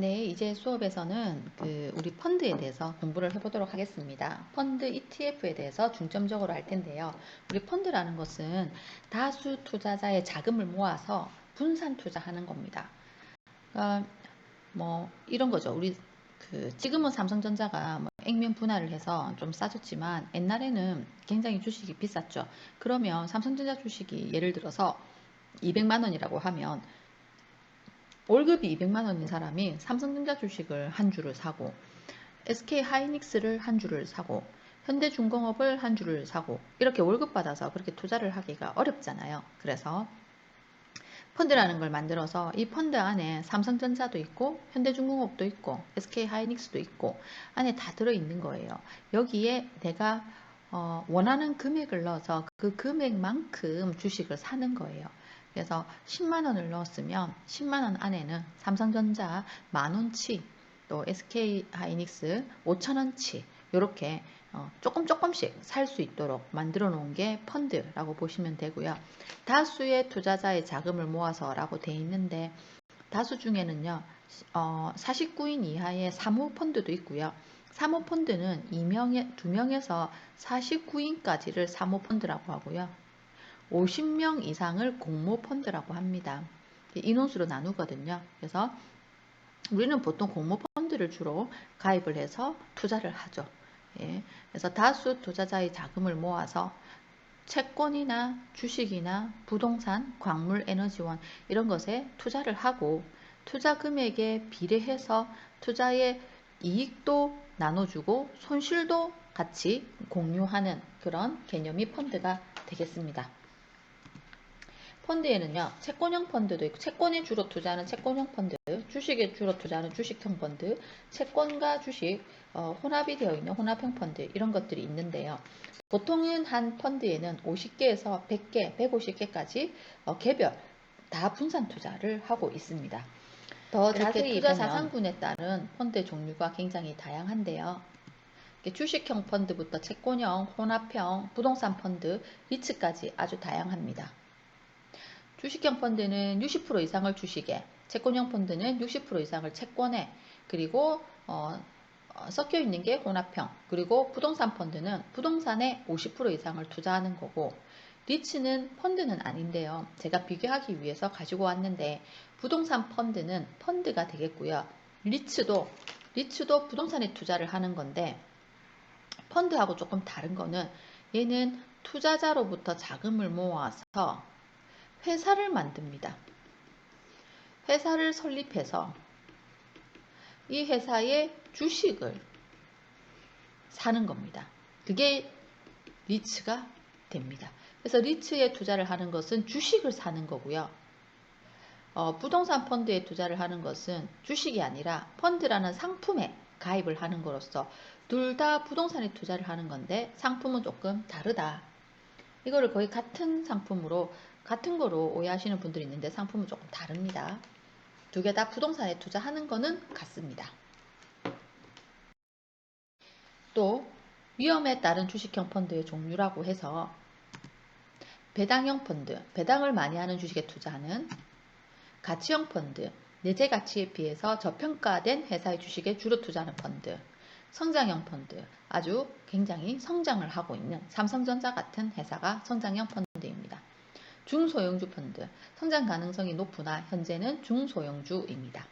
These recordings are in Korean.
네, 이제 수업에서는 우리 펀드에 대해서 공부를 해보도록 하겠습니다. 펀드 ETF에 대해서 중점적으로 할 텐데요. 우리 펀드라는 것은 다수 투자자의 자금을 모아서 분산 투자하는 겁니다. 그러니까 뭐 이런 거죠. 우리 지금은 삼성전자가 액면 분할을 해서 좀 싸졌지만 옛날에는 굉장히 주식이 비쌌죠. 그러면 삼성전자 주식이 예를 들어서 200만 원이라고 하면 월급이 200만 원인 사람이 삼성전자 주식을 한 주를 사고 SK 하이닉스를 한 주를 사고 현대중공업을 한 주를 사고 이렇게 월급 받아서 그렇게 투자를 하기가 어렵잖아요. 그래서 펀드라는 걸 만들어서 이 펀드 안에 삼성전자도 있고 현대중공업도 있고 SK 하이닉스도 있고 안에 다 들어있는 거예요. 여기에 내가 원하는 금액을 넣어서 그 금액만큼 주식을 사는 거예요. 그래서 10만 원을 넣었으면 10만 원 안에는 삼성전자 만 원치, 또 SK 하이닉스 5천 원치 이렇게 조금씩 살 수 있도록 만들어 놓은 게 펀드라고 보시면 되고요. 다수의 투자자의 자금을 모아서 라고 돼 있는데 다수 중에는요 49인 이하의 사모펀드도 있고요. 사모펀드는 2명에서 49인까지를 사모펀드라고 하고요. 50명 이상을 공모펀드라고 합니다. 인원수로 나누거든요. 그래서 우리는 보통 공모펀드를 주로 가입을 해서 투자를 하죠. 예, 그래서 다수 투자자의 자금을 모아서 채권이나 주식이나 부동산, 광물, 에너지원 이런 것에 투자를 하고 투자 금액에 비례해서 투자의 이익도 나눠주고 손실도 같이 공유하는 그런 개념이 펀드가 되겠습니다. 펀드에는요, 채권형 펀드도 있고, 채권에 주로 투자하는 채권형 펀드, 주식에 주로 투자하는 주식형 펀드, 채권과 주식 혼합이 되어 있는 혼합형 펀드 이런 것들이 있는데요. 보통은 한 펀드에는 50개에서 100개, 150개까지 개별 다 분산 투자를 하고 있습니다. 더 자세히 투자 자산군에 따른 펀드 종류가 굉장히 다양한데요. 주식형 펀드부터 채권형, 혼합형, 부동산 펀드, 리츠까지 아주 다양합니다. 주식형 펀드는 60% 이상을 주식에, 채권형 펀드는 60% 이상을 채권에, 그리고 섞여 있는 게 혼합형, 그리고 부동산 펀드는 부동산에 50% 이상을 투자하는 거고, 리츠는 펀드는 아닌데요. 제가 비교하기 위해서 가지고 왔는데 부동산 펀드는 펀드가 되겠고요. 리츠도 부동산에 투자를 하는 건데 펀드하고 조금 다른 거는 얘는 투자자로부터 자금을 모아서 회사를 만듭니다. 회사를 설립해서 이 회사의 주식을 사는 겁니다. 그게 리츠가 됩니다. 그래서 리츠에 투자를 하는 것은 주식을 사는 거고요. 부동산 펀드에 투자를 하는 것은 주식이 아니라 펀드라는 상품에 가입을 하는 것으로서 둘 다 부동산에 투자를 하는 건데 상품은 조금 다르다. 이거를 거의 같은 상품으로 같은 거로 오해하시는 분들이 있는데 상품은 조금 다릅니다. 두 개 다 부동산에 투자하는 거는 같습니다. 또 위험에 따른 주식형 펀드의 종류라고 해서 배당형 펀드, 배당을 많이 하는 주식에 투자하는 가치형 펀드, 내재 가치에 비해서 저평가된 회사의 주식에 주로 투자하는 펀드, 성장형 펀드, 아주 굉장히 성장을 하고 있는 삼성전자 같은 회사가 성장형 펀드입니다. 중소형주 펀드, 성장 가능성이 높으나 현재는 중소형주입니다.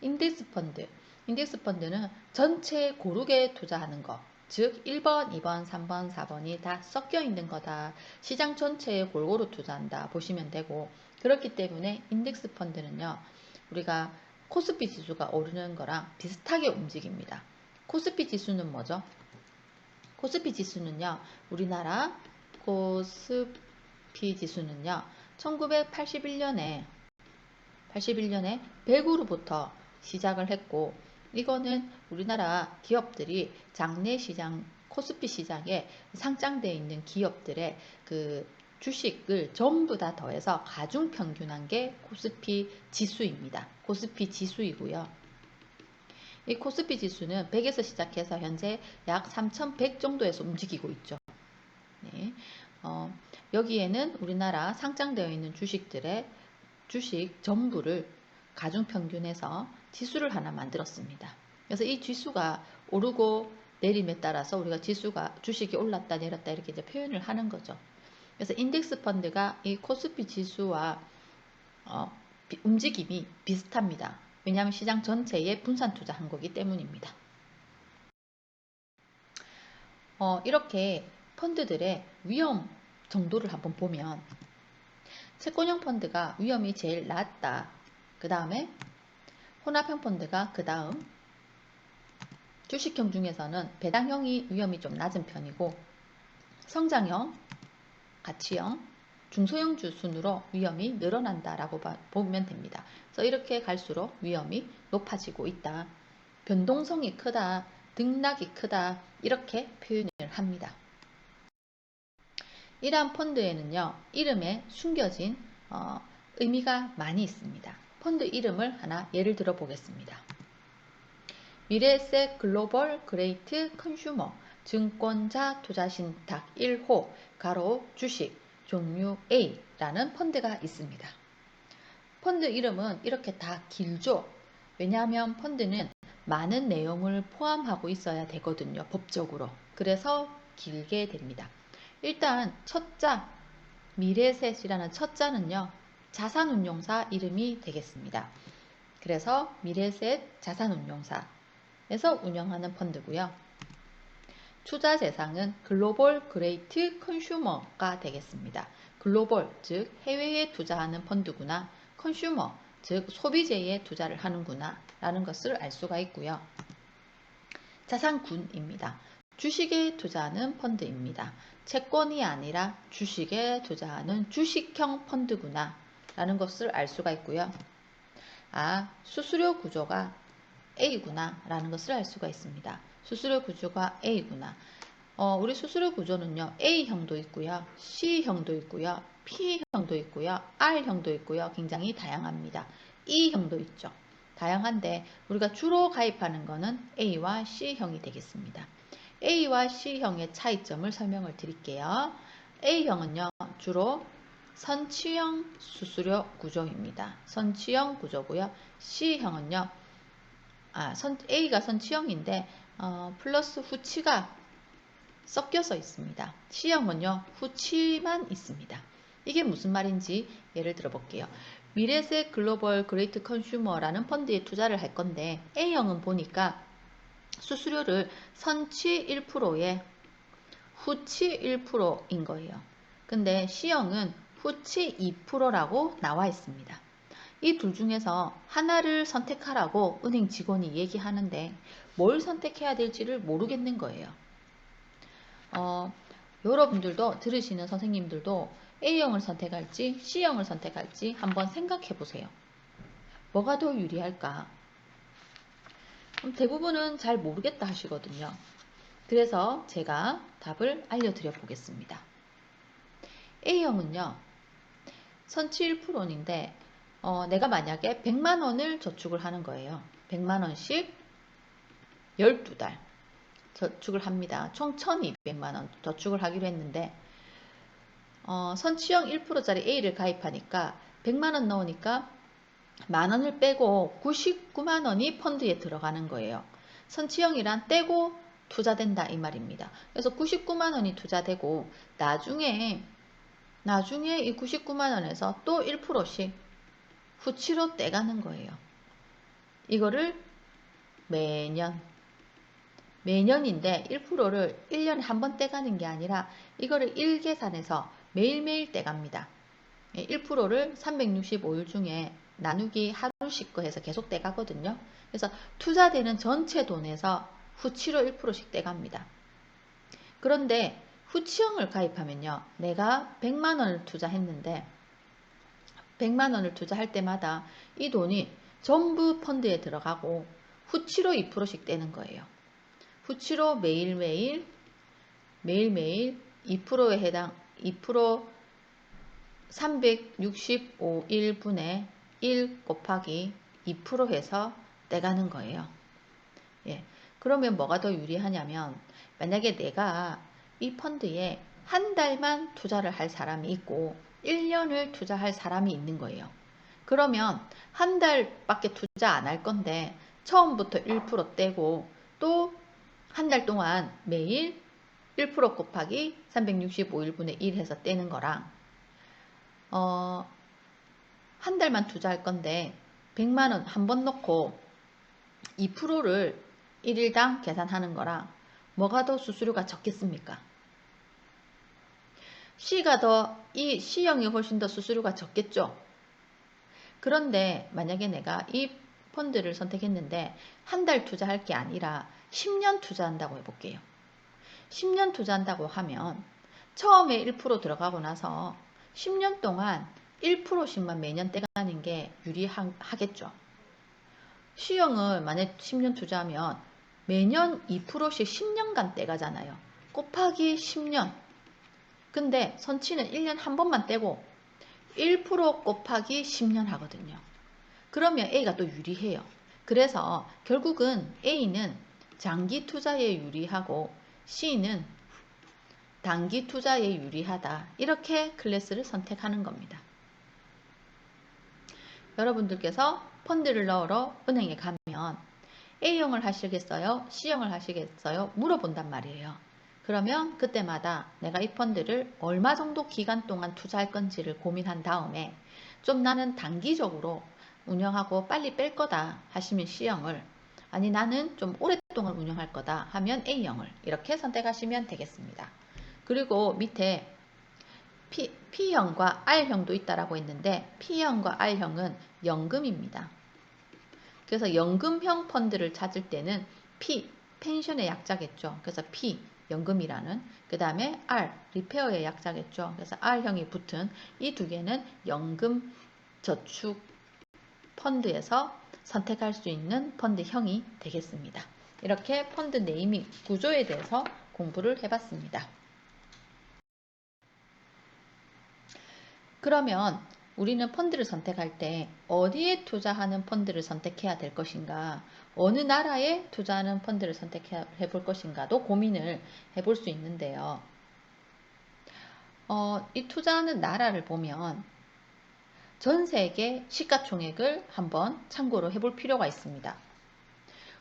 인덱스 펀드, 인덱스 펀드는 전체 고르게 투자하는 것, 즉 1번, 2번, 3번, 4번이 다 섞여 있는 거다. 시장 전체에 골고루 투자한다 보시면 되고, 그렇기 때문에 인덱스 펀드는요, 우리가 코스피 지수가 오르는 거랑 비슷하게 움직입니다. 코스피 지수는 뭐죠? 코스피 지수는요, 우리나라 코스피 지수는요, 1981년에 100으로부터 시작을 했고, 이거는 우리나라 기업들이 장내 시장, 코스피 시장에 상장되어 있는 기업들의 그 주식을 전부 다 더해서 가중 평균한 게 코스피 지수입니다. 코스피 지수이고요. 이 코스피 지수는 100에서 시작해서 현재 약 3100 정도에서 움직이고 있죠. 네. 여기에는 우리나라 상장되어 있는 주식들의 주식 전부를 가중평균에서 지수를 하나 만들었습니다. 그래서 이 지수가 오르고 내림에 따라서 우리가 지수가 주식이 올랐다 내렸다 이렇게 이제 표현을 하는 거죠. 그래서 인덱스 펀드가 이 코스피 지수와 움직임이 비슷합니다. 왜냐하면 시장 전체에 분산 투자한 거기 때문입니다. 이렇게 펀드들의 위험 정도를 한번 보면 채권형 펀드가 위험이 제일 낮다. 그 다음에 혼합형 펀드가 그 다음, 주식형 중에서는 배당형이 위험이 좀 낮은 편이고 성장형, 가치형, 중소형 순으로 위험이 늘어난다라고 보면 됩니다. 그래서 이렇게 갈수록 위험이 높아지고 있다. 변동성이 크다, 등락이 크다 이렇게 표현을 합니다. 이러한 펀드에는요, 이름에 숨겨진 의미가 많이 있습니다. 펀드 이름을 하나 예를 들어 보겠습니다. 미래에셋 글로벌 그레이트 컨슈머 증권자 투자신탁 1호 가로 주식 종류 A라는 펀드가 있습니다. 펀드 이름은 이렇게 다 길죠. 왜냐하면 펀드는 많은 내용을 포함하고 있어야 되거든요. 법적으로. 그래서 길게 됩니다. 일단 첫자 미래셋이라는 첫자는요. 자산운용사 이름이 되겠습니다. 그래서 미래셋 자산운용사에서 운영하는 펀드고요. 투자 대상은 글로벌 그레이트 컨슈머가 되겠습니다. 글로벌 즉 해외에 투자하는 펀드구나. 컨슈머 즉 소비재에 투자를 하는구나 라는 것을 알 수가 있고요. 자산군입니다. 주식에 투자하는 펀드입니다. 채권이 아니라 주식에 투자하는 주식형 펀드구나 라는 것을 알 수가 있고요. 수수료 구조가 A구나 라는 것을 알 수가 있습니다. 수수료 구조가 A구나. 우리 수수료 구조는요. A형도 있고요. C형도 있고요. P형도 있고요. R형도 있고요. 굉장히 다양합니다. E형도 있죠. 다양한데 우리가 주로 가입하는 거는 A와 C형이 되겠습니다. A와 C형의 차이점을 설명을 드릴게요. A형은요. 주로 선취형 수수료 구조입니다. 선취형 구조고요. C형은요. A가 선취형인데 플러스 후치가 섞여서 있습니다. C형은요. 후치만 있습니다. 이게 무슨 말인지 예를 들어 볼게요. 미래셋 글로벌 그레이트 컨슈머라는 펀드에 투자를 할 건데 A형은 보니까 수수료를 선취 1%에 후치 1%인 거예요. 근데 C형은 후치 2%라고 나와 있습니다. 이 둘 중에서 하나를 선택하라고 은행 직원이 얘기하는데 뭘 선택해야 될지를 모르겠는 거예요. 여러분들도 들으시는 선생님들도 A형을 선택할지 C형을 선택할지 한번 생각해 보세요. 뭐가 더 유리할까? 대부분은 잘 모르겠다 하시거든요. 그래서 제가 답을 알려드려 보겠습니다. A형은요. 선취 1%인데 내가 만약에 100만원을 저축을 하는 거예요. 100만원씩 12달 저축을 합니다. 총 1200만원 저축을 하기로 했는데 선취형 1%짜리 A를 가입하니까 100만원 넣으니까 만원을 빼고 99만원이 펀드에 들어가는 거예요. 선취형이란 떼고 투자된다 이 말입니다. 그래서 99만원이 투자되고 나중에 이 99만원에서 또 1%씩 후치로 떼가는 거예요. 이거를 매년인데 1%를 1년에 한 번 떼가는 게 아니라 이거를 1계산해서 매일매일 떼갑니다. 1%를 365일 중에 나누기 하루씩 해서 계속 떼가거든요. 그래서 투자되는 전체 돈에서 후치로 1%씩 떼갑니다. 그런데 후치형을 가입하면요. 내가 100만원을 투자했는데 100만원을 투자할 때마다 이 돈이 전부 펀드에 들어가고 후치로 2%씩 떼는 거예요. 후치로 매일매일 2%에 해당 2% 365일분의 1 곱하기 2% 해서 떼가는 거예요. 예. 그러면 뭐가 더 유리하냐면 만약에 내가 이 펀드에 한 달만 투자를 할 사람이 있고 1년을 투자할 사람이 있는 거예요. 그러면 한 달밖에 투자 안 할 건데 처음부터 1% 떼고 또 한 달 동안 매일 1% 곱하기 365일분의 1 해서 떼는 거랑 한 달만 투자할 건데 100만원 한 번 넣고 2%를 1일당 계산하는 거랑 뭐가 더 수수료가 적겠습니까? 이 C형이 훨씬 더 수수료가 적겠죠? 그런데 만약에 내가 이 펀드를 선택했는데 한 달 투자할 게 아니라 10년 투자한다고 해볼게요. 10년 투자한다고 하면 처음에 1% 들어가고 나서 10년 동안 1%씩만 매년 떼가는 게 유리하겠죠. C형을 만약 10년 투자하면 매년 2%씩 10년간 떼가잖아요. 곱하기 10년. 근데 선치는 1년 한 번만 떼고 1% 곱하기 10년 하거든요. 그러면 A가 또 유리해요. 그래서 결국은 A는 장기 투자에 유리하고 C는 단기 투자에 유리하다. 이렇게 클래스를 선택하는 겁니다. 여러분들께서 펀드를 넣으러 은행에 가면 A형을 하시겠어요? C형을 하시겠어요? 물어본단 말이에요. 그러면 그때마다 내가 이 펀드를 얼마 정도 기간 동안 투자할 건지를 고민한 다음에 좀 나는 단기적으로 운영하고 빨리 뺄 거다 하시면 C형을, 아니 나는 좀 오랫동안 운영할 거다 하면 A형을 이렇게 선택하시면 되겠습니다. 그리고 밑에 P형과 R형도 있다라고 했는데 P형과 R형은 연금입니다. 그래서 연금형 펀드를 찾을 때는 P, 펜션의 약자겠죠. 그래서 P, 연금이라는, 그 다음에 R, 리페어의 약자겠죠. 그래서 R형이 붙은 이 두 개는 연금 저축 펀드에서 선택할 수 있는 펀드형이 되겠습니다. 이렇게 펀드 네이밍 구조에 대해서 공부를 해봤습니다. 그러면 우리는 펀드를 선택할 때 어디에 투자하는 펀드를 선택해야 될 것인가, 어느 나라에 투자하는 펀드를 선택해 볼 것인가도 고민을 해볼 수 있는데요. 이 투자하는 나라를 보면 전 세계 시가총액을 한번 참고로 해볼 필요가 있습니다.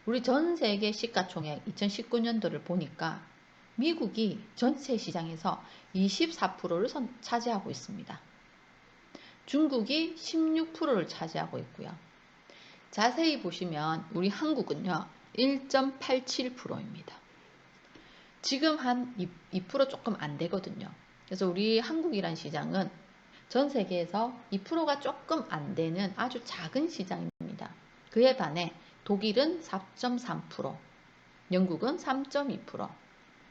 우리 전 세계 시가총액 2019년도를 보니까 미국이 전체 시장에서 24%를 차지하고 있습니다. 중국이 16%를 차지하고 있고요. 자세히 보시면 우리 한국은요 1.87%입니다. 지금 한 2% 조금 안 되거든요. 그래서 우리 한국이란 시장은 전 세계에서 2%가 조금 안 되는 아주 작은 시장입니다. 그에 반해 독일은 4.3%, 영국은 3.2%,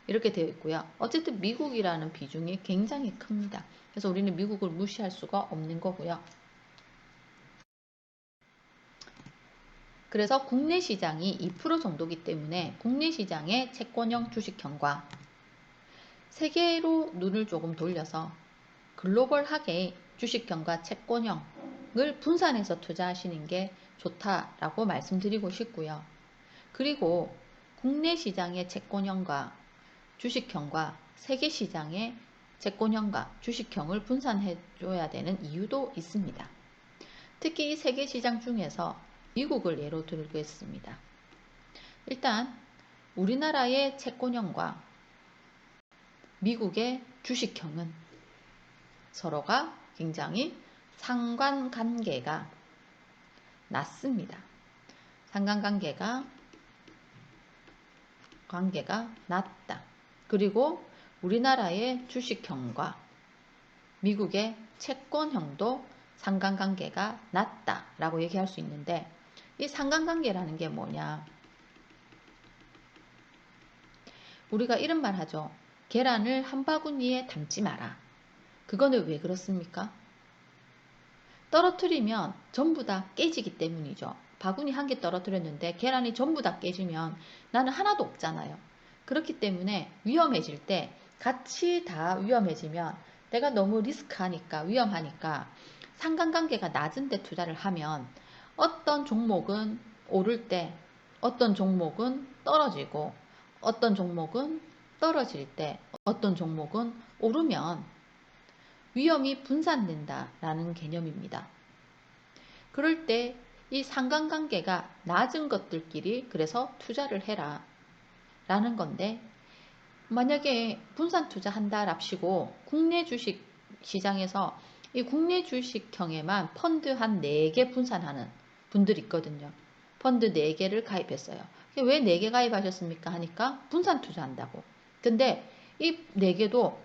이렇게 되어 있고요. 어쨌든 미국이라는 비중이 굉장히 큽니다. 그래서 우리는 미국을 무시할 수가 없는 거고요. 그래서 국내 시장이 2% 정도이기 때문에 국내 시장의 채권형 주식형과 세계로 눈을 조금 돌려서 글로벌하게 주식형과 채권형을 분산해서 투자하시는 게 좋다라고 말씀드리고 싶고요. 그리고 국내 시장의 채권형과 주식형과 세계 시장의 채권형과 주식형을 분산해 줘야 되는 이유도 있습니다. 특히 이 세계 시장 중에서 미국을 예로 들겠습니다. 일단 우리나라의 채권형과 미국의 주식형은 서로가 굉장히 상관관계가 낮습니다. 상관관계가 낮다. 그리고 우리나라의 주식형과 미국의 채권형도 상관관계가 낮다라고 얘기할 수 있는데, 이 상관관계라는 게 뭐냐? 우리가 이런 말 하죠. 계란을 한 바구니에 담지 마라. 그거는 왜 그렇습니까? 떨어뜨리면 전부 다 깨지기 때문이죠. 바구니 한 개 떨어뜨렸는데 계란이 전부 다 깨지면 나는 하나도 없잖아요. 그렇기 때문에 위험해질 때 같이 다 위험해지면 내가 너무 리스크하니까, 위험하니까 상관관계가 낮은 데 투자를 하면 어떤 종목은 오를 때 어떤 종목은 떨어지고, 어떤 종목은 떨어질 때 어떤 종목은 오르면 위험이 분산된다라는 개념입니다. 그럴 때 이 상관관계가 낮은 것들끼리 그래서 투자를 해라 라는 건데, 만약에 분산 투자한다랍시고 국내 주식 시장에서 이 국내 주식형에만 펀드 한 4개 분산하는 분들이 있거든요. 펀드 4개를 가입했어요. 왜 4개 가입하셨습니까? 하니까 분산 투자한다고. 근데 이 4개도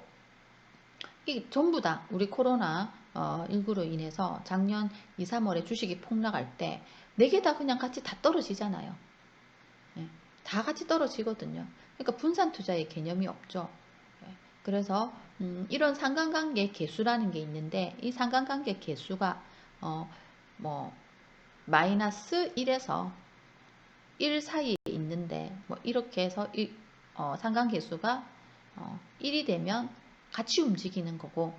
이 전부 다 우리 코로나 19로 인해서 작년 2, 3월에 주식이 폭락할 때 4개 다 그냥 같이 다 떨어지잖아요. 예, 다 같이 떨어지거든요. 그러니까 분산 투자의 개념이 없죠. 예, 그래서 이런 상관관계 계수라는 게 있는데, 이 상관관계 계수가 뭐 마이너스 1에서 1 사이에 있는데, 뭐 이렇게 해서 상관계수가 1이 되면 같이 움직이는 거고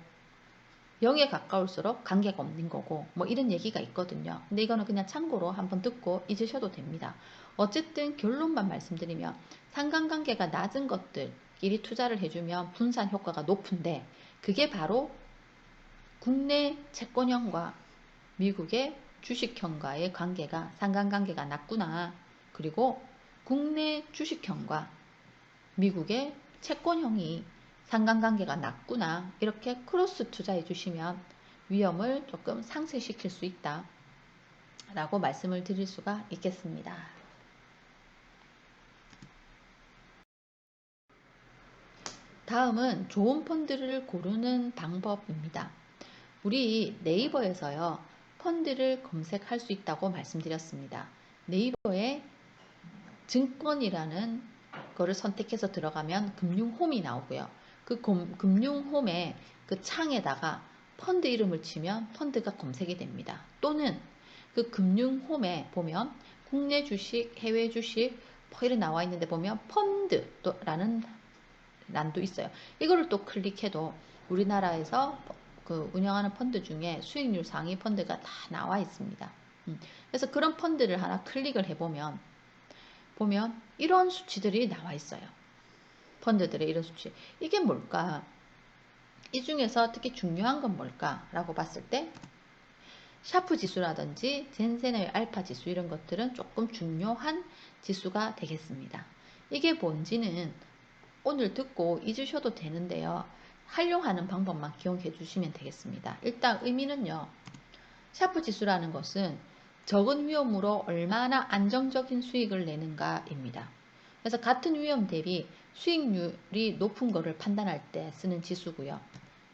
0에 가까울수록 관계가 없는 거고, 뭐 이런 얘기가 있거든요. 근데 이거는 그냥 참고로 한번 듣고 잊으셔도 됩니다. 어쨌든 결론만 말씀드리면 상관관계가 낮은 것들끼리 투자를 해주면 분산 효과가 높은데, 그게 바로 국내 채권형과 미국의 주식형과의 관계가 상관관계가 낮구나. 그리고 국내 주식형과 미국의 채권형이 상관관계가 낮구나. 이렇게 크로스 투자해 주시면 위험을 조금 상쇄시킬 수 있다 라고 말씀을 드릴 수가 있겠습니다. 다음은 좋은 펀드를 고르는 방법입니다. 우리 네이버에서요, 펀드를 검색할 수 있다고 말씀드렸습니다. 네이버에 증권이라는 거를 선택해서 들어가면 금융홈이 나오고요. 그 금융홈의 그 창에다가 펀드 이름을 치면 펀드가 검색이 됩니다. 또는 그 금융홈에 보면 국내 주식, 해외 주식 뭐 이런 나와 있는데 보면 펀드라는 란도 있어요. 이거를 또 클릭해도 우리나라에서 그 운영하는 펀드 중에 수익률 상위 펀드가 다 나와 있습니다. 그래서 그런 펀드를 하나 클릭을 해보면 이런 수치들이 나와 있어요. 펀드들의 이런 수치. 이게 뭘까? 이 중에서 특히 중요한 건 뭘까? 라고 봤을 때 샤프 지수라든지 젠센의 알파 지수 이런 것들은 조금 중요한 지수가 되겠습니다. 이게 뭔지는 오늘 듣고 잊으셔도 되는데요. 활용하는 방법만 기억해 주시면 되겠습니다. 일단 의미는요. 샤프 지수라는 것은 적은 위험으로 얼마나 안정적인 수익을 내는가입니다. 그래서 같은 위험 대비 수익률이 높은 것을 판단할 때 쓰는 지수고요.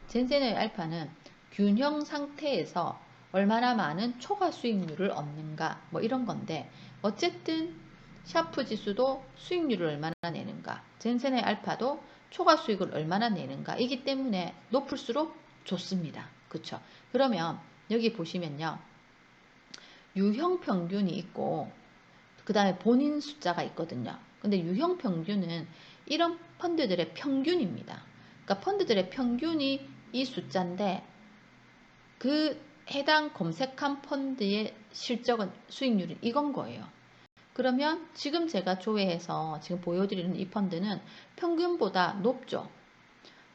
젠센의 알파는 균형 상태에서 얼마나 많은 초과 수익률을 얻는가 뭐 이런 건데, 어쨌든 샤프 지수도 수익률을 얼마나 내는가, 젠센의 알파도 초과 수익을 얼마나 내는가 이기 때문에 높을수록 좋습니다. 그쵸? 그러면 여기 보시면요, 유형 평균이 있고 그 다음에 본인 숫자가 있거든요. 근데 유형 평균은 이런 펀드들의 평균입니다. 그러니까 펀드들의 평균이 이 숫자인데, 그 해당 검색한 펀드의 실적은 수익률은 이건 거예요. 그러면 지금 제가 조회해서 지금 보여드리는 이 펀드는 평균보다 높죠.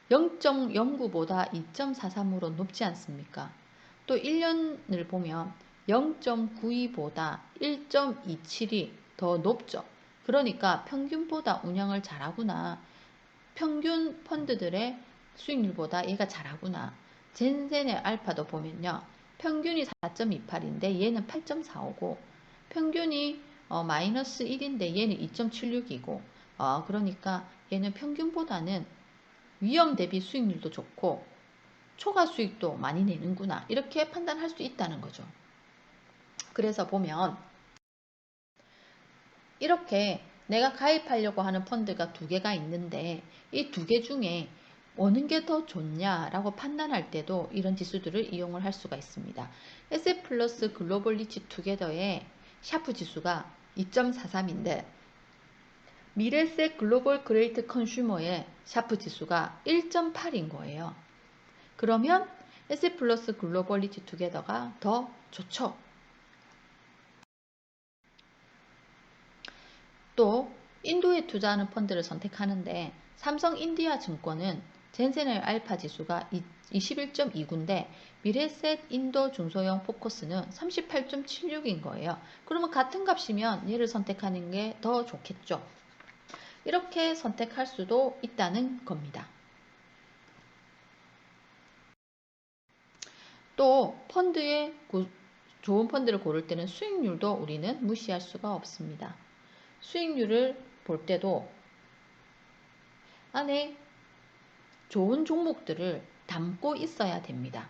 0.09보다 2.43으로 높지 않습니까? 또 1년을 보면 0.92보다 1.27이 더 높죠. 그러니까 평균보다 운영을 잘하구나. 평균 펀드들의 수익률보다 얘가 잘하구나. 젠센의 알파도 보면요, 평균이 4.28인데 얘는 8.45고, 평균이 마이너스 1인데 얘는 2.76이고, 그러니까 얘는 평균보다는 위험 대비 수익률도 좋고 초과 수익도 많이 내는구나, 이렇게 판단할 수 있다는 거죠. 그래서 보면 이렇게 내가 가입하려고 하는 펀드가 2개가 있는데 이 2개 중에 어느 게 더 좋냐라고 판단할 때도 이런 지수들을 이용을 할 수가 있습니다. S&P 플러스 글로벌 리치 투게더의 샤프 지수가 2.43인데 미래세 글로벌 그레이트 컨슈머의 샤프 지수가 1.8인 거예요. 그러면 S&P 플러스 글로벌 리치 투게더가 더 좋죠. 또 인도에 투자하는 펀드를 선택하는데 삼성 인디아 증권은 젠센의 알파 지수가 21.29인데 미래에셋 인도 중소형 포커스는 38.76인 거예요. 그러면 같은 값이면 얘를 선택하는 게 더 좋겠죠. 이렇게 선택할 수도 있다는 겁니다. 또 펀드에 좋은 펀드를 고를 때는 수익률도 우리는 무시할 수가 없습니다. 수익률을 볼 때도 안에 좋은 종목들을 담고 있어야 됩니다.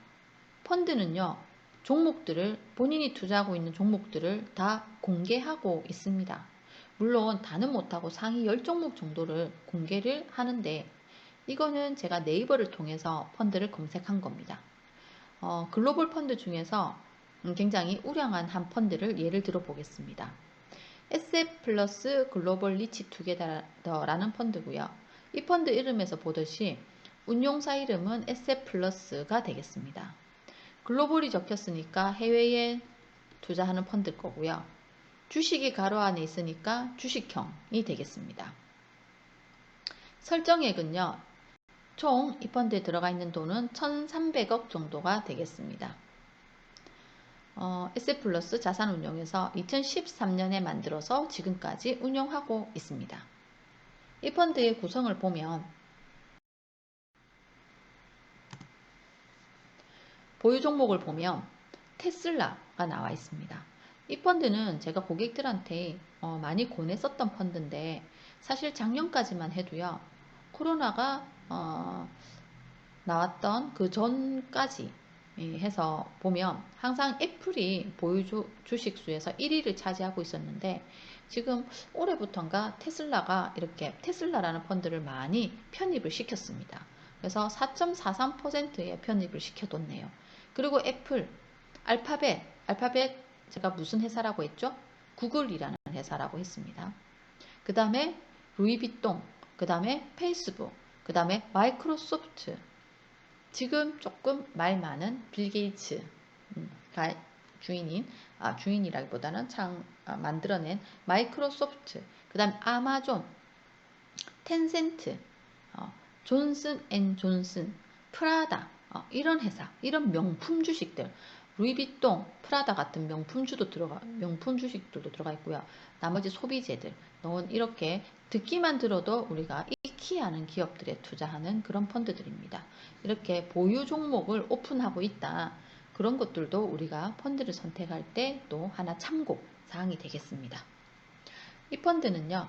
펀드는요, 종목들을 본인이 투자하고 있는 종목들을 다 공개하고 있습니다. 물론 다는 못하고 상위 10종목 정도를 공개를 하는데 이거는 제가 네이버를 통해서 펀드를 검색한 겁니다. 글로벌 펀드 중에서 굉장히 우량한 한 펀드를 예를 들어 보겠습니다. SF 플러스 글로벌 리치 투게더라는 펀드고요. 이 펀드 이름에서 보듯이 운용사 이름은 SF 플러스가 되겠습니다. 글로벌이 적혔으니까 해외에 투자하는 펀드일 거고요. 주식이 가로 안에 있으니까 주식형이 되겠습니다. 설정액은요. 총 이 펀드에 들어가 있는 돈은 1,300억 정도가 되겠습니다. SF플러스 자산운용에서 2013년에 만들어서 지금까지 운영하고 있습니다. 이 펀드의 구성을 보면 보유 종목을 보면 테슬라가 나와 있습니다. 이 펀드는 제가 고객들한테 많이 권했었던 펀드인데 사실 작년까지만 해도요. 코로나가 나왔던 그 전까지 해서 보면 항상 애플이 보유 주식 수에서 1위를 차지하고 있었는데 지금 올해부터인가 테슬라가 이렇게 테슬라라는 펀드를 많이 편입을 시켰습니다. 그래서 4.43%에 편입을 시켜뒀네요. 그리고 애플, 알파벳 제가 무슨 회사라고 했죠? 구글이라는 회사라고 했습니다. 그 다음에 루이비통, 그 다음에 페이스북, 그 다음에 마이크로소프트, 지금 조금 말 많은 빌 게이츠가 주인이라기보다는 만들어낸 마이크로소프트, 그 다음 아마존, 텐센트, 존슨 앤 존슨, 프라다, 이런 회사, 이런 명품 주식들, 루이비통, 프라다 같은 명품 주식들도 들어가 있고요. 나머지 소비재들, 이렇게 듣기만 들어도 우리가 익히 아는 기업들에 투자하는 그런 펀드들입니다. 이렇게 보유 종목을 오픈하고 있다. 그런 것들도 우리가 펀드를 선택할 때 또 하나 참고 사항이 되겠습니다. 이 펀드는요.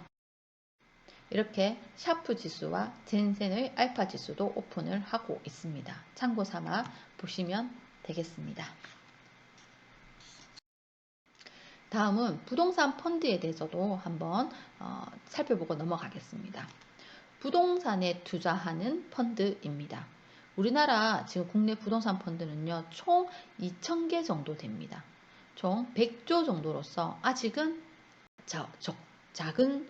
이렇게 샤프 지수와 젠센의 알파 지수도 오픈을 하고 있습니다. 참고 삼아 보시면 되겠습니다. 다음은 부동산 펀드에 대해서도 한번 살펴보고 넘어가겠습니다. 부동산에 투자하는 펀드입니다. 우리나라 지금 국내 부동산 펀드는요, 총 2,000개 정도 됩니다. 총 100조 정도로서 아직은 작은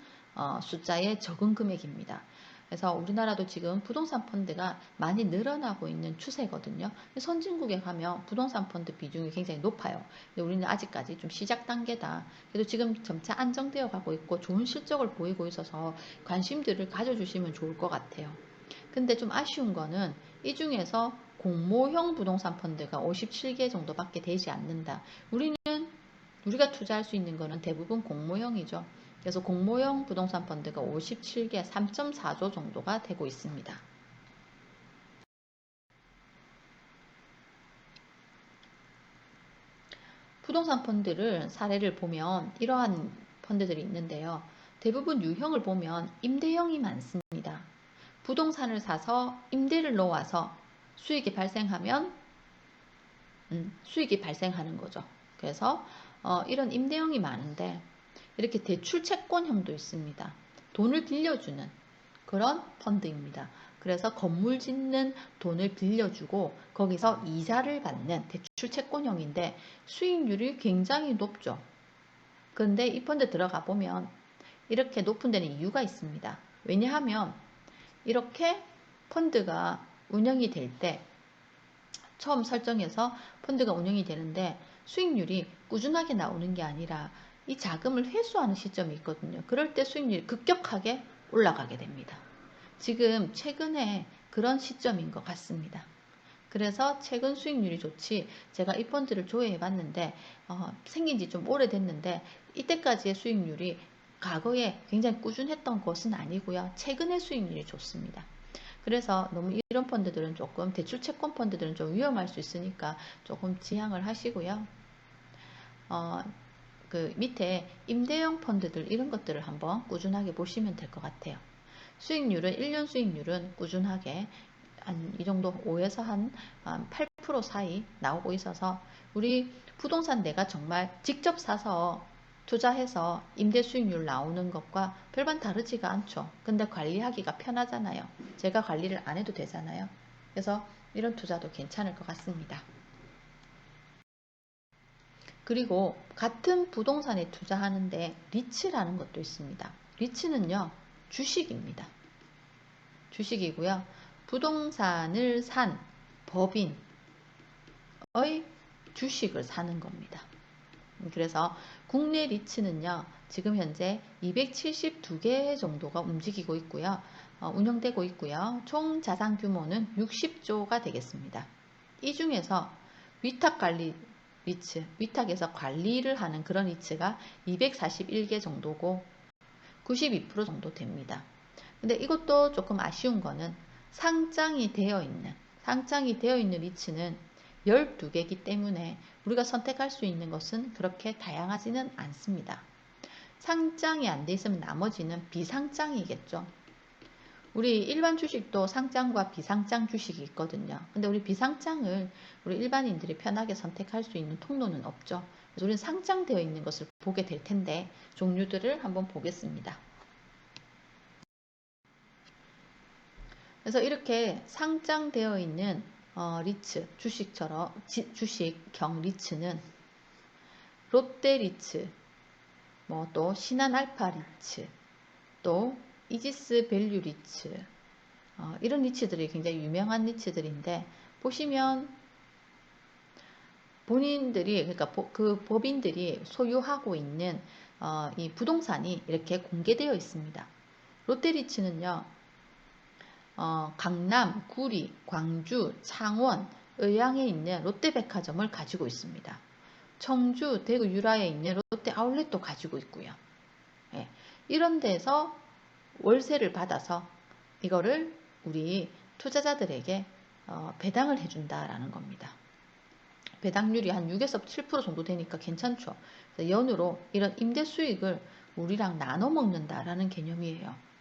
숫자의 적은 금액입니다. 그래서 우리나라도 지금 부동산 펀드가 많이 늘어나고 있는 추세거든요. 선진국에 가면 부동산 펀드 비중이 굉장히 높아요. 근데 우리는 아직까지 좀 시작 단계다. 그래도 지금 점차 안정되어 가고 있고 좋은 실적을 보이고 있어서 관심들을 가져주시면 좋을 것 같아요. 근데 좀 아쉬운 거는 이 중에서 공모형 부동산 펀드가 57개 정도밖에 되지 않는다. 우리가 투자할 수 있는 거는 대부분 공모형이죠. 그래서 공모형 부동산 펀드가 57개 3.4조 정도가 되고 있습니다. 부동산 펀드를 사례를 보면 이러한 펀드들이 있는데요. 대부분 유형을 보면 임대형이 많습니다. 부동산을 사서 임대를 놓아서 수익이 발생하면 수익이 발생하는 거죠. 그래서 이런 임대형이 많은데 이렇게 대출 채권형도 있습니다. 돈을 빌려주는 그런 펀드입니다. 그래서 건물 짓는 돈을 빌려주고 거기서 이자를 받는 대출 채권형인데 수익률이 굉장히 높죠. 그런데 이 펀드 들어가 보면 이렇게 높은 데는 이유가 있습니다. 왜냐하면 이렇게 펀드가 운영이 될 때 처음 설정해서 펀드가 운영이 되는데 수익률이 꾸준하게 나오는 게 아니라 이 자금을 회수하는 시점이 있거든요. 그럴 때 수익률이 급격하게 올라가게 됩니다. 지금 최근에 그런 시점인 것 같습니다. 그래서 최근 수익률이 좋지, 제가 이 펀드를 조회해 봤는데 생긴 지 좀 오래됐는데 이때까지의 수익률이 과거에 굉장히 꾸준했던 것은 아니고요. 최근의 수익률이 좋습니다. 그래서 너무 이런 펀드들은 조금, 대출 채권 펀드들은 좀 위험할 수 있으니까 조금 지양을 하시고요. 그 밑에 임대형 펀드들 이런 것들을 한번 꾸준하게 보시면 될 것 같아요. 수익률은 1년 수익률은 꾸준하게 한 이 정도 5에서 한 8% 사이 나오고 있어서 우리 부동산 내가 정말 직접 사서 투자해서 임대 수익률 나오는 것과 별반 다르지가 않죠. 근데 관리하기가 편하잖아요. 제가 관리를 안 해도 되잖아요. 그래서 이런 투자도 괜찮을 것 같습니다. 그리고 같은 부동산에 투자하는데 리츠라는 것도 있습니다. 리츠는요, 주식입니다. 주식이고요. 부동산을 산 법인의 주식을 사는 겁니다. 그래서 국내 리츠는요, 지금 현재 272개 정도가 움직이고 있고요. 운영되고 있고요. 총 자산 규모는 60조가 되겠습니다. 이 중에서 위탁관리 리츠, 위탁에서 관리를 하는 그런 리츠가 241개 정도고 92% 정도 됩니다. 근데 이것도 조금 아쉬운 거는 상장이 되어 있는 리츠는 12개이기 때문에 우리가 선택할 수 있는 것은 그렇게 다양하지는 않습니다. 상장이 안 돼 있으면 나머지는 비상장이겠죠. 우리 일반 주식도 상장과 비상장 주식이 있거든요. 근데 우리 비상장을 우리 일반인들이 편하게 선택할 수 있는 통로는 없죠. 그래서 우리는 상장되어 있는 것을 보게 될 텐데 종류들을 한번 보겠습니다. 그래서 이렇게 상장되어 있는 리츠, 주식형 리츠는 롯데리츠, 또 신한알파 리츠, 또 이지스 밸류 리츠, 이런 리츠들이 굉장히 유명한 리츠들인데, 보시면 본인들이, 그러니까 그 법인들이 소유하고 있는 이 부동산이 이렇게 공개되어 있습니다. 롯데리츠는요, 강남, 구리, 광주, 창원, 의왕에 있는 롯데백화점을 가지고 있습니다. 청주, 대구 유라에 있는 롯데 아울렛도 가지고 있고요. 예, 이런 데서 월세를 받아서 이거를 우리 투자자들에게 배당을 해준다라는 겁니다. 배당률이 한 6에서 7% 정도 되니까 괜찮죠. 연으로 이런 임대 수익을 우리랑 나눠 먹는다라는 개념이에요.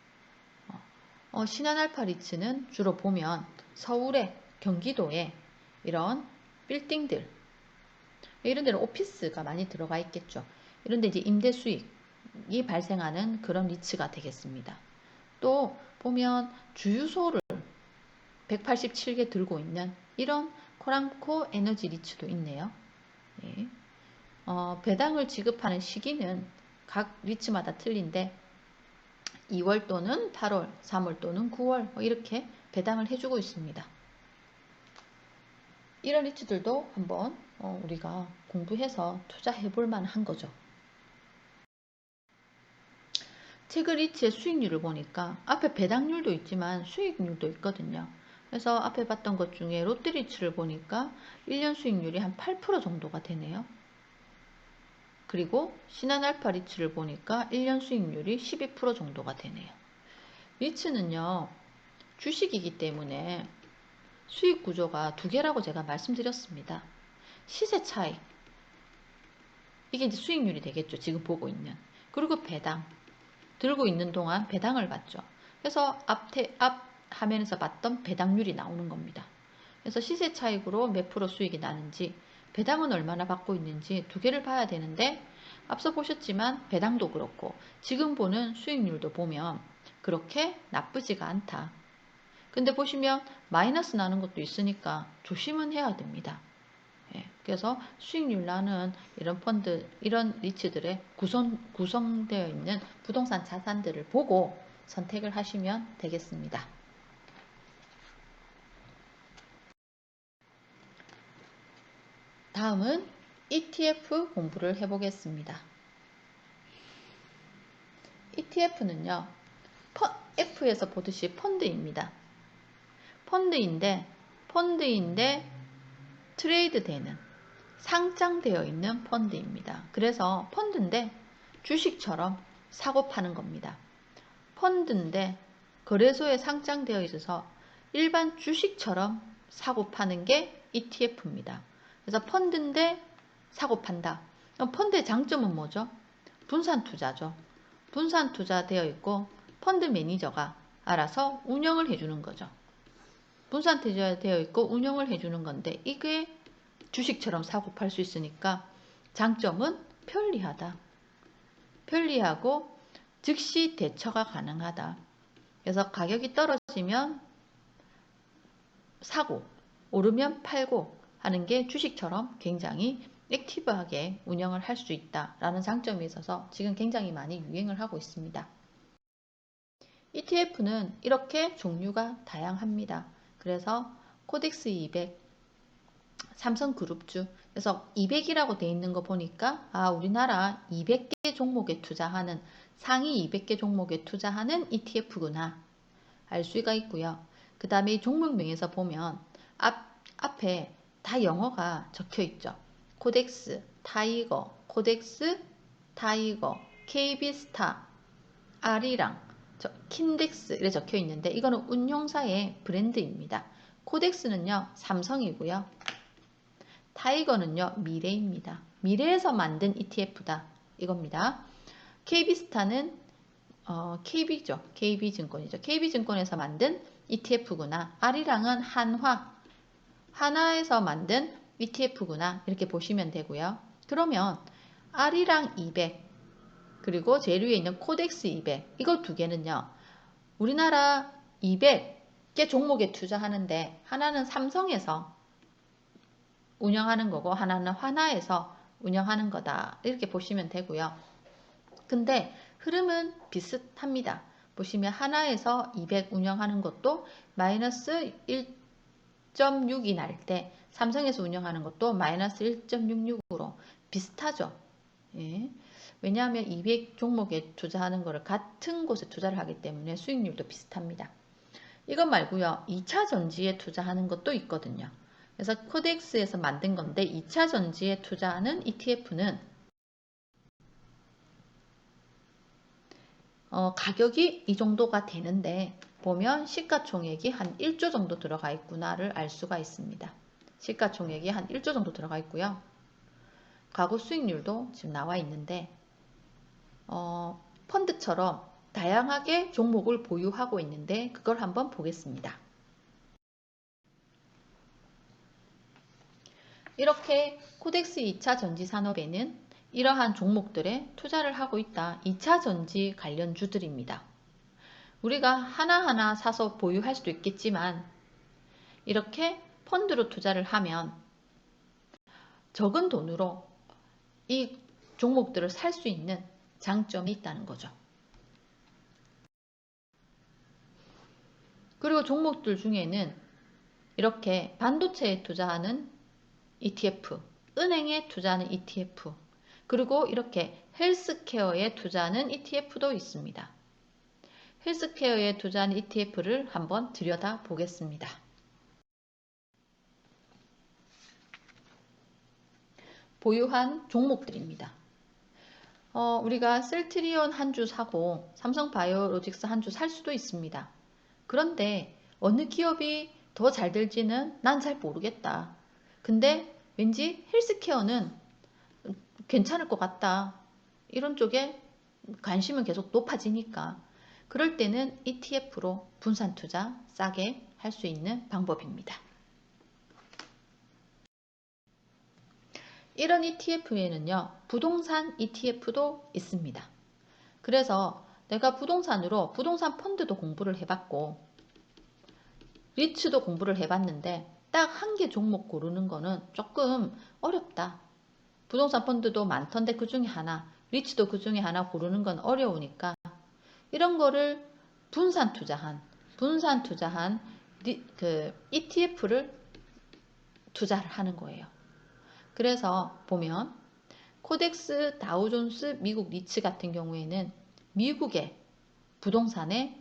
신한알파 리츠는 주로 보면 서울에, 경기도에 이런 빌딩들, 이런 데는 오피스가 많이 들어가 있겠죠. 이런 데 이제 임대 수익이 발생하는 그런 리츠가 되겠습니다. 또 보면 주유소를 187개 들고 있는 이런 코람코 에너지 리츠도 있네요. 예. 배당을 지급하는 시기는 각 리츠마다 틀린데 2월 또는 8월, 3월 또는 9월 이렇게 배당을 해주고 있습니다. 이런 리츠들도 한번 우리가 공부해서 투자해 볼 만한 거죠. 체그 리츠의 수익률을 보니까 앞에 배당률도 있지만 수익률도 있거든요. 그래서 앞에 봤던 것 중에 롯데리츠를 보니까 1년 수익률이 한 8% 정도가 되네요. 그리고 신한알파 리츠를 보니까 1년 수익률이 12% 정도가 되네요. 리츠는요, 주식이기 때문에 수익 구조가 두 개라고 제가 말씀드렸습니다. 시세 차익, 이게 이제 수익률이 되겠죠. 지금 보고 있는. 그리고 배당, 들고 있는 동안 배당을 받죠. 그래서 앞 화면에서 봤던 배당률이 나오는 겁니다. 그래서 시세 차익으로 몇 프로 수익이 나는지, 배당은 얼마나 받고 있는지 두 개를 봐야 되는데, 앞서 보셨지만 배당도 그렇고 지금 보는 수익률도 보면 그렇게 나쁘지가 않다. 근데 보시면 마이너스 나는 것도 있으니까 조심은 해야 됩니다. 그래서 수익률 나는 이런 펀드, 이런 리츠들의 구성되어 있는 부동산 자산들을 보고 선택을 하시면 되겠습니다. 다음은 ETF 공부를 해보겠습니다. ETF는요, F에서 보듯이 펀드입니다. 펀드인데 펀드인데 트레이드 되는, 상장되어 있는 펀드입니다. 그래서 펀드인데 주식처럼 사고 파는 겁니다. 펀드인데 거래소에 상장되어 있어서 일반 주식처럼 사고 파는 게 ETF입니다. 그래서 펀드인데 사고 판다. 그럼 펀드의 장점은 뭐죠? 분산 투자죠. 분산 투자되어 있고 펀드 매니저가 알아서 운영을 해주는 거죠. 분산 투자되어 있고 운영을 해주는 건데 이게 주식처럼 사고 팔 수 있으니까 장점은 편리하다. 편리하고 즉시 대처가 가능하다. 그래서 가격이 떨어지면 사고, 오르면 팔고 하는 게 주식처럼 굉장히 액티브하게 운영을 할 수 있다라는 장점이 있어서 지금 굉장히 많이 유행을 하고 있습니다. ETF는 이렇게 종류가 다양합니다. 그래서 코덱스 200, 삼성그룹주, 그래서 200이라고 되어 있는 거 보니까 우리나라 200개 종목에 투자하는, 상위 200개 종목에 투자하는 ETF구나 알 수가 있고요. 그 다음에 이 종목명에서 보면 앞에 다 영어가 적혀 있죠. 코덱스, 타이거, 코덱스, 타이거, KB스타, 아리랑, 킨덱스 이렇게 적혀 있는데 이거는 운용사의 브랜드입니다. 코덱스는요 삼성이고요. 타이거는요 미래입니다. 미래에서 만든 ETF다 이겁니다. KB스타는 KB죠. KB증권이죠. KB증권에서 만든 ETF구나. 아리랑은 한화에서 만든 ETF구나. 이렇게 보시면 되고요. 그러면 아리랑 200 그리고 제일 위에 있는 코덱스 200 이거 두 개는요. 우리나라 200개 종목에 투자하는데 하나는 삼성에서 운영하는 거고 하나는 한화에서 운영하는 거다. 이렇게 보시면 되고요. 근데 흐름은 비슷합니다. 보시면 하나에서 200 운영하는 것도 마이너스 1.6이 날 때 삼성에서 운영하는 것도 마이너스 1.66으로 비슷하죠. 예. 왜냐하면 200 종목에 투자하는 거를 같은 곳에 투자를 하기 때문에 수익률도 비슷합니다. 이것 말고요. 2차 전지에 투자하는 것도 있거든요. 그래서 코덱스에서 만든 건데 2차 전지에 투자하는 ETF는 가격이 이 정도가 되는데 보면 시가총액이 한 1조 정도 들어가 있구나를 알 수가 있습니다. 시가총액이 한 1조 정도 들어가 있고요. 과거 수익률도 지금 나와 있는데 펀드처럼 다양하게 종목을 보유하고 있는데 그걸 한번 보겠습니다. 이렇게 코덱스 2차 전지 산업에는 이러한 종목들에 투자를 하고 있다. 2차 전지 관련주들입니다. 우리가 하나하나 사서 보유할 수도 있겠지만 이렇게 펀드로 투자를 하면 적은 돈으로 이 종목들을 살 수 있는 장점이 있다는 거죠. 그리고 종목들 중에는 이렇게 반도체에 투자하는 ETF, 은행에 투자하는 ETF, 그리고 이렇게 헬스케어에 투자하는 ETF도 있습니다. 헬스케어에 투자하는 ETF를 한번 들여다 보겠습니다. 보유한 종목들입니다. 우리가 셀트리온 한 주 사고 삼성바이오로직스 한 주 살 수도 있습니다. 그런데 어느 기업이 더 잘 될지는 난 잘 모르겠다. 근데 왠지 헬스케어는 괜찮을 것 같다. 이런 쪽에 관심은 계속 높아지니까 그럴 때는 ETF로 분산 투자 싸게 할 수 있는 방법입니다. 이런 ETF에는요, 부동산 ETF도 있습니다. 그래서 내가 부동산 펀드도 공부를 해봤고, 리츠도 공부를 해봤는데, 딱 한 개 종목 고르는 거는 조금 어렵다. 부동산 펀드도 많던데 그 중에 하나, 리츠도 그 중에 하나 고르는 건 어려우니까, 이런 거를 분산 투자한 그 ETF를 투자를 하는 거예요. 그래서 보면 코덱스 다우존스 미국 리츠 같은 경우에는 미국의 부동산에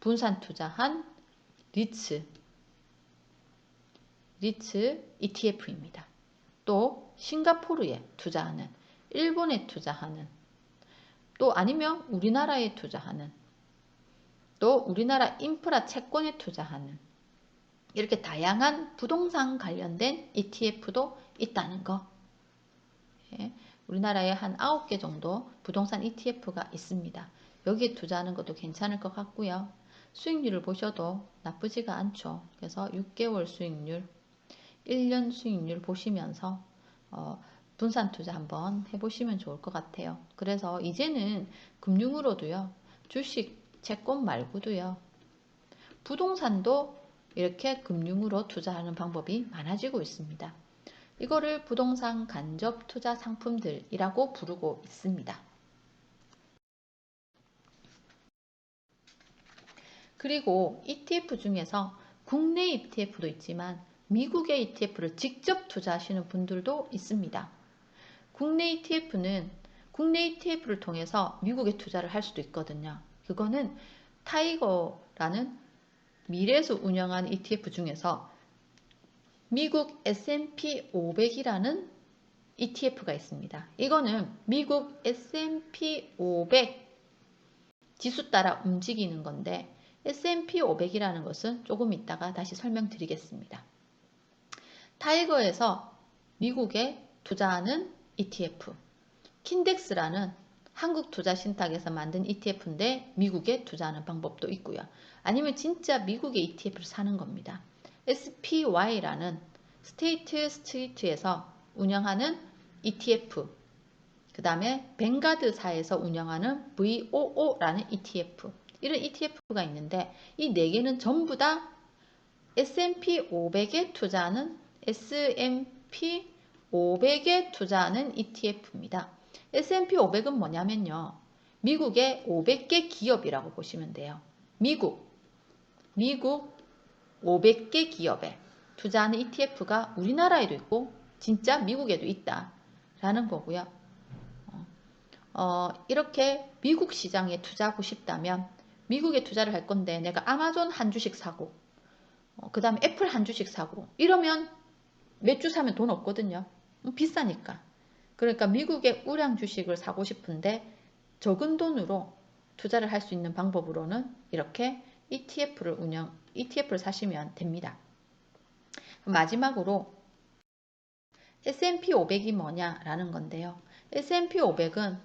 분산 투자한 리츠 리츠 ETF입니다. 또 싱가포르에 투자하는, 일본에 투자하는, 또 아니면 우리나라에 투자하는, 또 우리나라 인프라 채권에 투자하는, 이렇게 다양한 부동산 관련된 ETF도 있다는 거. 예, 우리나라에 한 9개 정도 부동산 ETF가 있습니다. 여기에 투자하는 것도 괜찮을 것 같고요. 수익률을 보셔도 나쁘지가 않죠. 그래서 6개월 수익률, 1년 수익률 보시면서 분산 투자 한번 해보시면 좋을 것 같아요. 그래서 이제는 금융으로도요, 주식, 채권 말고도요, 부동산도 이렇게 금융으로 투자하는 방법이 많아지고 있습니다. 이거를 부동산 간접 투자 상품들이라고 부르고 있습니다. 그리고 ETF 중에서 국내 ETF도 있지만 미국의 ETF를 직접 투자하시는 분들도 있습니다. 국내 ETF는 국내 ETF를 통해서 미국에 투자를 할 수도 있거든요. 그거는 타이거라는 미래에서 운영하는 ETF 중에서 미국 S&P 500이라는 ETF가 있습니다. 이거는 미국 S&P 500 지수 따라 움직이는 건데 S&P 500이라는 것은 조금 이따가 다시 설명드리겠습니다. 타이거에서 미국에 투자하는 ETF, 킨덱스라는 한국투자신탁에서 만든 ETF인데 미국에 투자하는 방법도 있고요. 아니면 진짜 미국의 ETF를 사는 겁니다. SPY라는 스테이트 스트리트에서 운영하는 ETF, 그 다음에 뱅가드사에서 운영하는 VOO라는 ETF, 이런 ETF가 있는데 이 4개는 전부 다 S&P 500에 투자하는 S&P 500에 투자하는 ETF입니다. S&P 500은 뭐냐면요, 미국의 500개 기업이라고 보시면 돼요. 미국 500개 기업에 투자하는 ETF가 우리나라에도 있고 진짜 미국에도 있다라는 거고요. 이렇게 미국 시장에 투자하고 싶다면 미국에 투자를 할 건데 내가 아마존 한 주씩 사고 그 다음에 애플 한 주씩 사고 이러면 몇 주 사면 돈 없거든요. 비싸니까. 그러니까 미국의 우량 주식을 사고 싶은데 적은 돈으로 투자를 할 수 있는 방법으로는 이렇게 ETF를 사시면 됩니다. 마지막으로 S&P 500이 뭐냐라는 건데요. S&P 500은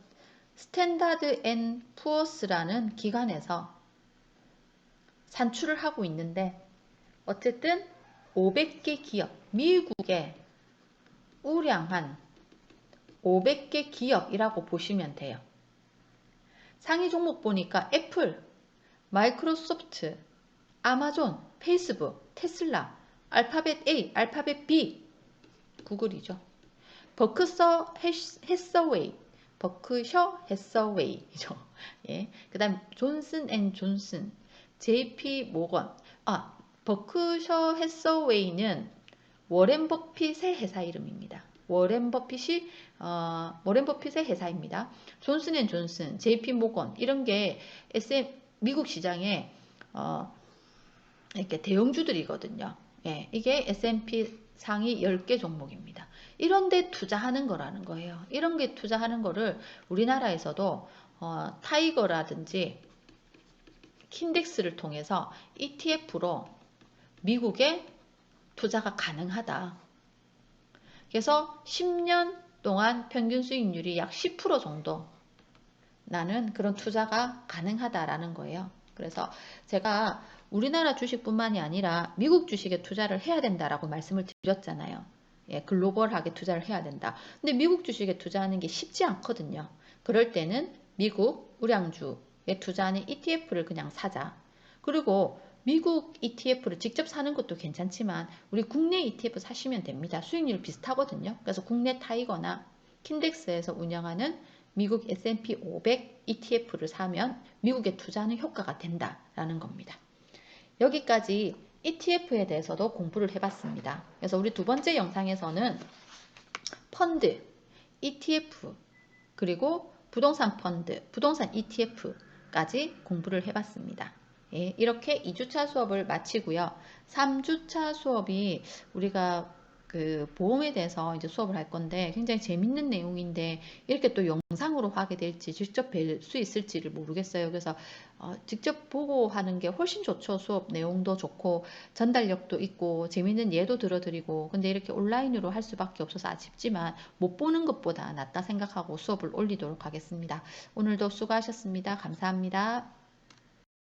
스탠다드 앤 푸어스라는 기관에서 산출을 하고 있는데 어쨌든 500개 기업, 미국의 우량한 500개 기업이라고 보시면 돼요. 상위 종목 보니까 애플, 마이크로소프트, 아마존, 페이스북, 테슬라, 알파벳 A, 알파벳 B, 구글이죠. 버크셔 해서웨이죠. 예. 그다음 존슨 앤 존슨, JP 모건. 버크셔 해서웨이는 워렌 버핏의 회사 이름입니다. 워렌 버핏의 회사입니다. 존슨 앤 존슨, JP 모건 이런 게 미국 시장에 이렇게 대형주들이거든요. 예, 이게 S&P 상위 10개 종목입니다. 이런 데 투자하는 거라는 거예요. 이런 게 투자하는 거를 우리나라에서도 타이거라든지 킨덱스를 통해서 ETF로 미국에 투자가 가능하다. 그래서 10년 동안 평균 수익률이 약 10% 정도 나는 그런 투자가 가능하다라는 거예요. 그래서 제가 우리나라 주식뿐만이 아니라 미국 주식에 투자를 해야 된다라고 말씀을 드렸잖아요. 예, 글로벌하게 투자를 해야 된다. 근데 미국 주식에 투자하는 게 쉽지 않거든요. 그럴 때는 미국 우량주에 투자하는 ETF를 그냥 사자. 그리고 미국 ETF를 직접 사는 것도 괜찮지만 우리 국내 ETF 사시면 됩니다. 수익률 비슷하거든요. 그래서 국내 타이거나 킨덱스에서 운영하는 미국 S&P 500 ETF를 사면 미국에 투자하는 효과가 된다라는 겁니다. 여기까지 ETF에 대해서도 공부를 해봤습니다. 그래서 우리 두 번째 영상에서는 펀드, ETF, 그리고 부동산 펀드, 부동산 ETF까지 공부를 해봤습니다. 이렇게 2주차 수업을 마치고요. 3주차 수업이 우리가 그 보험에 대해서 이제 수업을 할 건데 굉장히 재밌는 내용인데 이렇게 또 영상으로 하게 될지 직접 뵐 수 있을지를 모르겠어요. 그래서 직접 보고 하는 게 훨씬 좋죠. 수업 내용도 좋고 전달력도 있고 재밌는 예도 들어드리고 근데 이렇게 온라인으로 할 수밖에 없어서 아쉽지만 못 보는 것보다 낫다 생각하고 수업을 올리도록 하겠습니다. 오늘도 수고하셨습니다. 감사합니다.